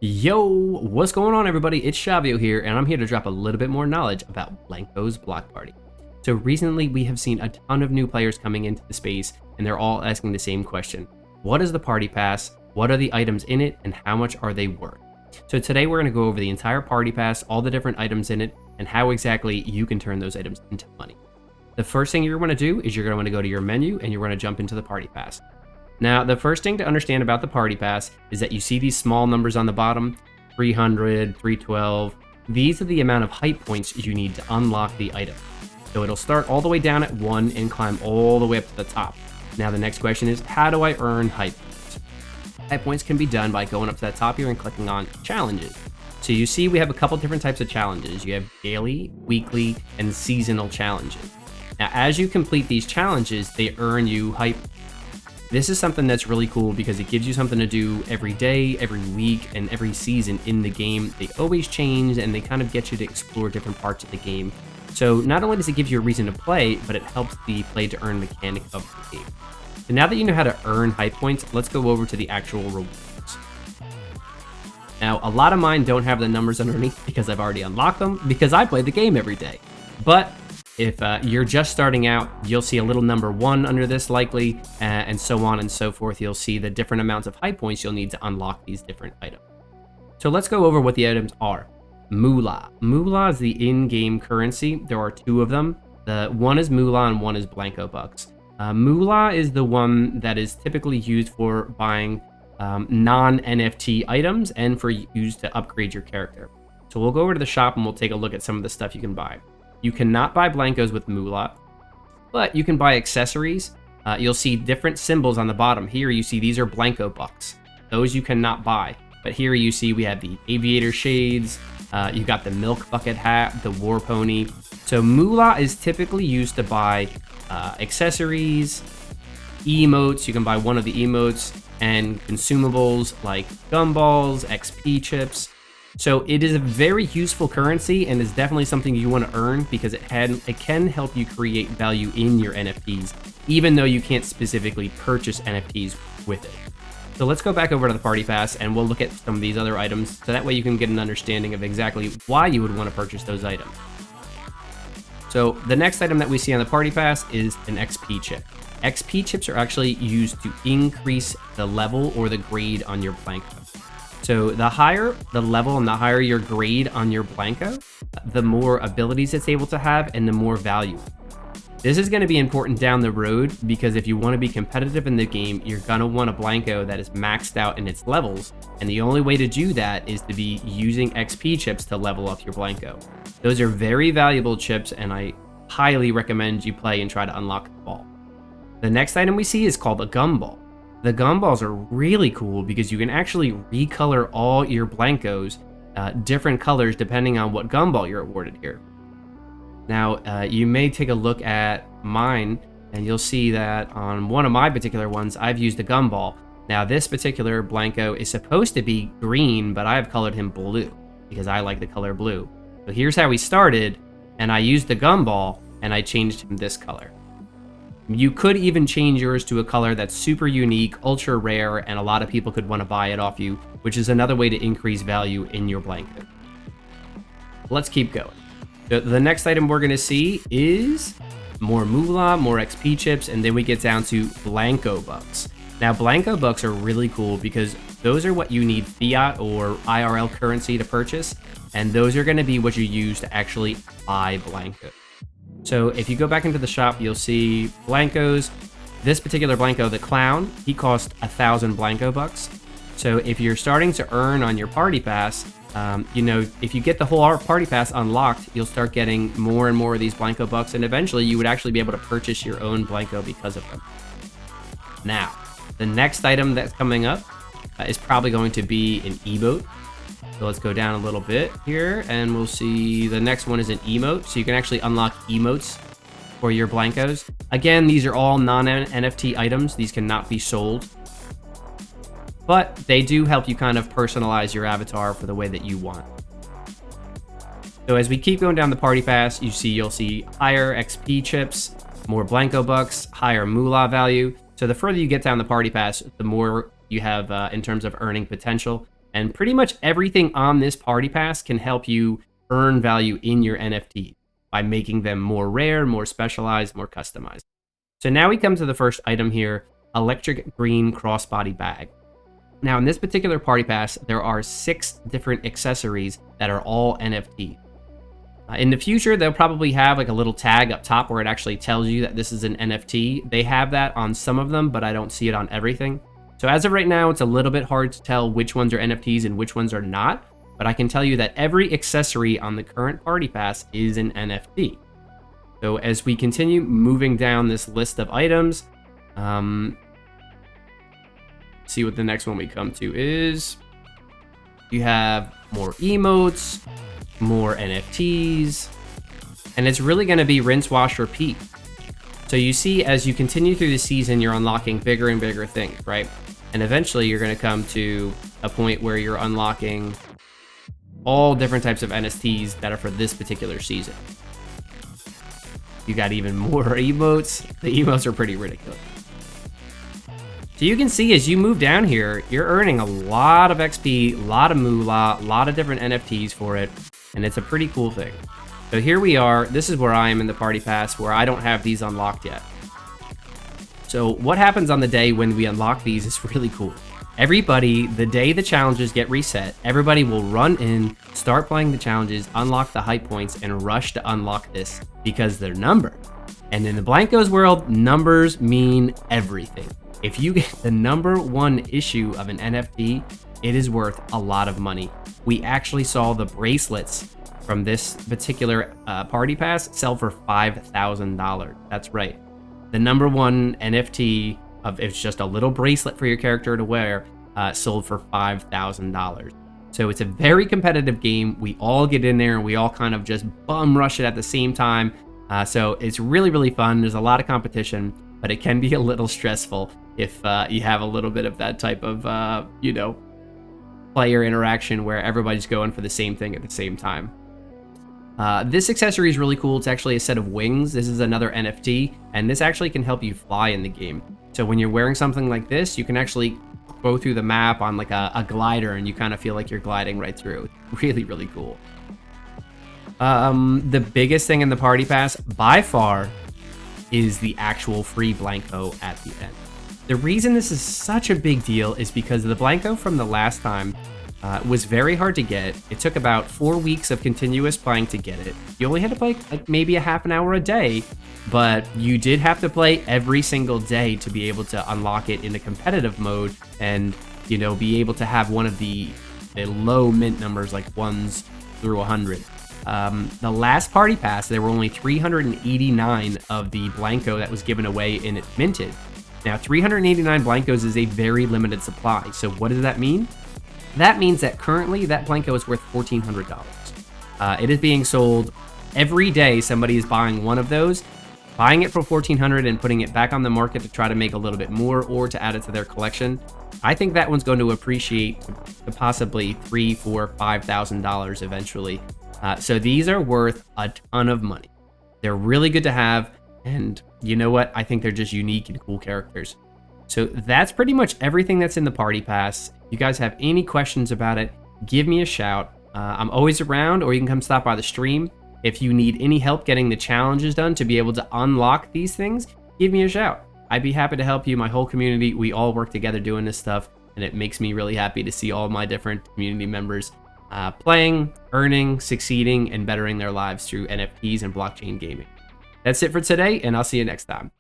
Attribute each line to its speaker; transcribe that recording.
Speaker 1: Yo, what's going on everybody? It's Chavio here, and I'm here to drop a little bit more knowledge about Blankos Block Party. So recently we have seen a ton of new players coming into the space, and they're all asking the same question. What is the party pass? What are the items in it, and how much are they worth? So today we're going to go over the entire party pass, all the different items in it, and how exactly you can turn those items into money. The first thing you're going to do is you're going to want to go to your menu, and you're going to jump into the party pass. Now, the first thing to understand about the party pass is that you see these small numbers on the bottom, 300, 312. These are the amount of hype points you need to unlock the item. So it'll start all the way down at 1 and climb all the way up to the top. Now the next question is, how do I earn hype points? Hype points can be done by going up to that top here and clicking on challenges. So you see we have a couple different types of challenges. You have daily, weekly, and seasonal challenges. Now as you complete these challenges, they earn you hype points. This is something that's really cool because it gives you something to do every day, every week, and every season in the game. They always change and they kind of get you to explore different parts of the game. So not only does it give you a reason to play, but it helps the play to earn mechanic of the game. So now that you know how to earn hype points, let's go over to the actual rewards. Now, a lot of mine don't have the numbers underneath because I've already unlocked them because I play the game every day. But if you're just starting out, you'll see a little number 1 under this likely, and so on and so forth. You'll see the different amounts of hype points you'll need to unlock these different items. So let's go over what the items are. Moolah. Moolah is the in-game currency. There are 2 of them. One is Moolah and one is Blanko bucks. Moolah is the one that is typically used for buying non-NFT items and for used to upgrade your character. So we'll go over to the shop and we'll take a look at some of the stuff you can buy. You cannot buy Blankos with Moolah, but you can buy accessories. You'll see different symbols on the bottom. Here you see these are Blanko bucks. Those you cannot buy. But here you see we have the aviator shades. You got the milk bucket hat, the war pony. So Moolah is typically used to buy accessories, emotes. You can buy one of the emotes and consumables like gumballs, XP chips. So it is a very useful currency and is definitely something you want to earn because it can help you create value in your NFTs, even though you can't specifically purchase NFTs with it. So let's go back over to the party pass and we'll look at some of these other items so that way you can get an understanding of exactly why you would want to purchase those items. So the next item that we see on the party pass is an XP chip. XP chips are actually used to increase the level or the grade on your Blanko. So the higher the level and the higher your grade on your Blanko, the more abilities it's able to have and the more value. This is going to be important down the road because if you want to be competitive in the game, you're going to want a Blanko that is maxed out in its levels. And the only way to do that is to be using XP chips to level up your Blanko. Those are very valuable chips and I highly recommend you play and try to unlock them all. The next item we see is called a Gumball. The gumballs are really cool because you can actually recolor all your Blankos different colors depending on what gumball you're awarded here. Now, you may take a look at mine and you'll see that on one of my particular ones, I've used a gumball. Now, this particular Blanko is supposed to be green, but I've colored him blue because I like the color blue. So here's how he started, and I used the gumball and I changed him this color. You could even change yours to a color that's super unique, ultra rare, and a lot of people could want to buy it off you, which is another way to increase value in your Blanko. Let's keep going. The next item we're going to see is more Moolah, more XP chips, and then we get down to Blanko bucks. Now, Blanko bucks are really cool because those are what you need fiat or IRL currency to purchase, and those are going to be what you use to actually buy Blanko. So if you go back into the shop, you'll see Blankos. This particular Blanko, the clown, he cost 1,000 Blanko bucks. So if you're starting to earn on your party pass, if you get the whole party pass unlocked, you'll start getting more and more of these Blanko bucks, and eventually you would actually be able to purchase your own Blanko because of them. Now, the next item that's coming up is probably going to be an emote. So let's go down a little bit here and we'll see the next one is an emote. So you can actually unlock emotes for your Blankos. Again, these are all non-NFT items. These cannot be sold, but they do help you kind of personalize your avatar for the way that you want. So as we keep going down the party pass, you'll see higher XP chips, more Blanko bucks, higher Moolah value. So the further you get down the party pass, the more you have in terms of earning potential. And pretty much everything on this party pass can help you earn value in your NFT by making them more rare, more specialized, more customized. So now we come to the first item here, electric green crossbody bag. Now in this particular party pass, there are 6 different accessories that are all NFT. In the future, they'll probably have like a little tag up top where it actually tells you that this is an NFT. They have that on some of them, but I don't see it on everything. So as of right now, it's a little bit hard to tell which ones are NFTs and which ones are not, but I can tell you that every accessory on the current party pass is an NFT. So as we continue moving down this list of items, see what the next one we come to is. You have more emotes, more NFTs, and it's really going to be rinse, wash, repeat. So you see, as you continue through the season, you're unlocking bigger and bigger things, right? And eventually you're going to come to a point where you're unlocking all different types of NFTs that are for this particular season. You got even more emotes. The emotes are pretty ridiculous. So you can see as you move down here, you're earning a lot of XP, a lot of moolah, a lot of different NFTs for it, and it's a pretty cool thing. So here we are. This is where I am in the party pass, where I don't have these unlocked yet. So what happens on the day when we unlock these is really cool. Everybody, the day the challenges get reset, everybody will run in, start playing the challenges, unlock the hype points, and rush to unlock this because they're numbered. And in the Blankos world, numbers mean everything. If you get the #1 issue of an NFT, it is worth a lot of money. We actually saw the bracelets from this particular party pass sell for $5,000. That's right. The #1 NFT of it's just a little bracelet for your character to wear sold for $5,000. So it's a very competitive game. We all get in there and we all kind of just bum rush it at the same time. So it's really, really fun. There's a lot of competition, but it can be a little stressful if you have a little bit of that type of, player interaction where everybody's going for the same thing at the same time. This accessory is really cool. It's actually a set of wings. This is another NFT, and this actually can help you fly in the game. So when you're wearing something like this, you can actually go through the map on like a glider, and you kind of feel like you're gliding right through. It's really, really cool. The biggest thing in the party pass, by far, is the actual free Blanko at the end. The reason this is such a big deal is because the Blanko from the last time was very hard to get. It took about 4 weeks of continuous playing to get it. You only had to play like maybe a half an hour a day, but you did have to play every single day to be able to unlock it in the competitive mode and, be able to have one of the low mint numbers like 1s through 100. The last party pass, there were only 389 of the Blanko that was given away and it minted. Now, 389 Blankos is a very limited supply. So what does that mean? That means that currently that Blanko is worth $1,400. It is being sold every day. Somebody is buying one of those, buying it for $1,400 and putting it back on the market to try to make a little bit more or to add it to their collection. I think that one's going to appreciate to possibly $3,000, $4,000, $5,000 eventually. So these are worth a ton of money. They're really good to have. And you know what? I think they're just unique and cool characters. So that's pretty much everything that's in the party pass. If you guys have any questions about it, give me a shout. I'm always around, or you can come stop by the stream. If you need any help getting the challenges done to be able to unlock these things, give me a shout. I'd be happy to help you. My whole community, we all work together doing this stuff, and it makes me really happy to see all my different community members playing, earning, succeeding, and bettering their lives through NFTs and blockchain gaming. That's it for today, and I'll see you next time.